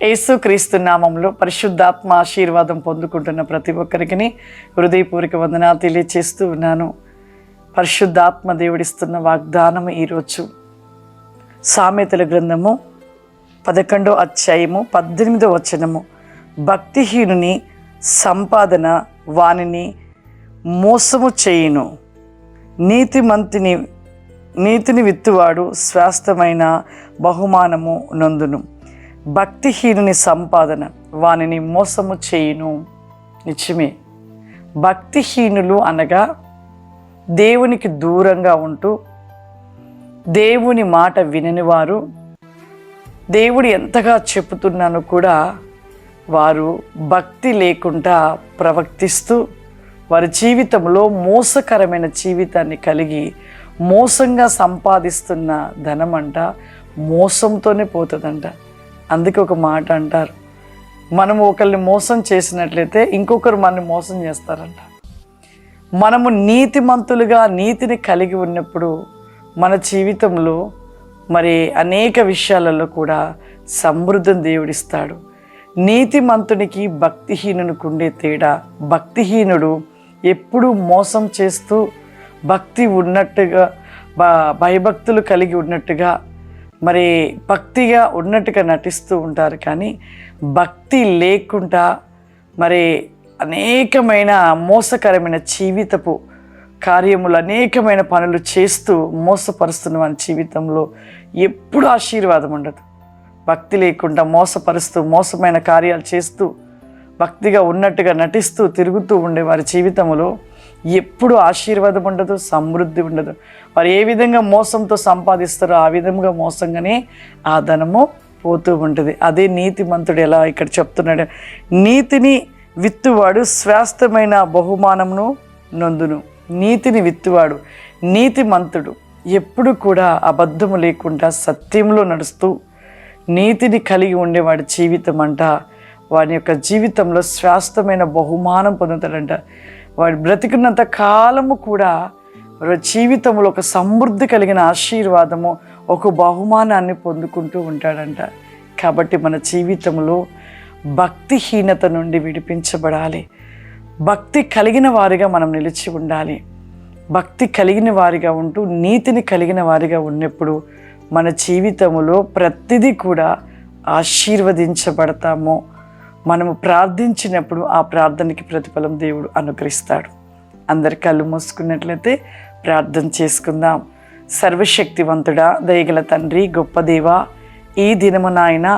యేసుక్రీస్తు నామంలో పరిశుద్ధాత్మ ఆశీర్వాదం పొందుకుంటున్న ప్రతి ఒక్కరికి హృదయపూర్వక వందనాలు తెలియచేస్తూ ఉన్నాను. పరిశుద్ధాత్మ దేవుడిస్తున్న వాగ్దానం ఈరోజు సామెతల గ్రంథము 11వ అధ్యాయము 18వ వచనము. భక్తిహీనుని సంపాదన వానిని మోసము చేయును, నీతిని విత్తువాడు శాశ్వతమైన బహుమానము నొందును. భక్తిహీనుని సంపాదన వానిని మోసము చేయును. నిజమే, భక్తిహీనులు అనగా దేవునికి దూరంగా ఉంటూ దేవుని మాట వినని వారు, దేవుడు ఎంతగా చెబుతున్నానో కూడా వారు భక్తి లేకుండా ప్రవర్తిస్తూ వారి జీవితంలో మోసకరమైన జీవితాన్ని కలిగి మోసంగా సంపాదిస్తున్న ధనం అంట మోసంతోనే పోతుందంట. అందుకే ఒక మాట అంటారు, మనము ఒకరిని మోసం చేసినట్లయితే ఇంకొకరు మనల్ని మోసం చేస్తారంట. మనము నీతిమంతులుగా నీతిని కలిగి ఉన్నప్పుడు మన జీవితంలో మరి అనేక విషయాలలో కూడా సమృద్ధిని దేవుడిస్తాడు. నీతిమంతునికి భక్తిహీనునికి ఉండే తేడా, భక్తిహీనుడు ఎప్పుడూ మోసం చేస్తూ భక్తి ఉన్నట్టుగా భయభక్తులు కలిగి ఉన్నట్టుగా మరి భక్తిగా ఉన్నట్టుగా నటిస్తూ ఉంటారు. కానీ భక్తి లేకుండా మరి అనేకమైన మోసకరమైన జీవితపు కార్యములు, అనేకమైన పనులు చేస్తూ మోసపరుస్తున్న వారి జీవితంలో ఎప్పుడు ఆశీర్వాదం ఉండదు. భక్తి లేకుండా మోసపరుస్తూ మోసమైన కార్యాలు చేస్తూ భక్తిగా ఉన్నట్టుగా నటిస్తూ తిరుగుతూ ఉండే వారి జీవితంలో ఎప్పుడు ఆశీర్వాదం ఉండదు, సమృద్ధి ఉండదు. వారు ఏ విధంగా మోసంతో సంపాదిస్తారో ఆ విధంగా మోసంగానే ఆ ధనము పోతూ ఉంటుంది. అదే నీతిమంతుడు ఎలా ఇక్కడ చెప్తున్నాడు, నీతిని విత్తువాడు శాశ్వతమైన బహుమానమును నొందును. నీతిని విత్తువాడు, నీతిమంతుడు ఎప్పుడు కూడా అబద్ధము లేకుండా సత్యంలో నడుస్తూ నీతిని కలిగి ఉండేవాడి జీవితం అంట వాడి యొక్క జీవితంలో శాశ్వతమైన బహుమానం పొందుతాడంట. వాడు బ్రతికినంత కాలము కూడా జీవితంలో ఒక సమృద్ధి కలిగిన ఆశీర్వాదము, ఒక బహుమానాన్ని పొందుకుంటూ ఉంటాడంట. కాబట్టి మన జీవితంలో భక్తిహీనత నుండి విడిపించబడాలి. భక్తి కలిగిన వారిగా మనం నిలిచి ఉండాలి. భక్తి కలిగిన వారిగా ఉంటూ నీతిని కలిగిన వారిగా ఉన్నప్పుడు మన జీవితంలో ప్రతిదీ కూడా ఆశీర్వదించబడతాము. మనము ప్రార్థించినప్పుడు ఆ ప్రార్థనకి ప్రతిఫలం దేవుడు అనుగ్రహిస్తాడు. అందరి కళ్ళు మూసుకున్నట్లయితే ప్రార్థన చేసుకుందాం. సర్వశక్తివంతుడా, దయగల తండ్రి, గొప్ప దేవా, ఈ దినము నాయన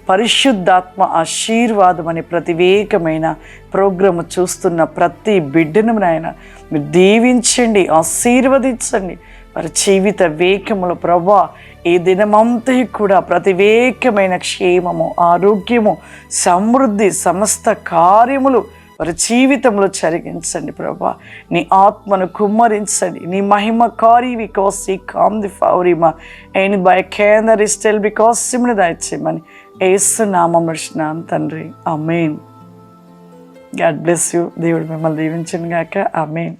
పరిశుద్ధాత్మ ఆశీర్వాదం అనే ప్రతివేకమైన ప్రోగ్రాము చూస్తున్న ప్రతి బిడ్డను నాయన మీరు దీవించండి, ఆశీర్వదించండి. వారి జీవిత వేగములు ప్రభా ఈ దినమంతా కూడా ప్రతివేకమైన క్షేమము, ఆరోగ్యము, సమృద్ధి, సమస్త కార్యములు వారి జీవితంలో జరిగించండి ప్రభా. నీ ఆత్మను కుమ్మరించండి. నీ మహిమ కార్య బికాస్ ఈ కామ్ ది ఫౌరిమా అండ్ బై కేందర్ ఇస్టెల్ బికాస్ సిమ్ని దాయిచ్చేయమని యేసు నామములో అడుగుచున్నాను తండ్రి, ఆమేన్. God bless you. దేవుడు మిమ్మల్ని దీవించును గాక. ఆమేన్.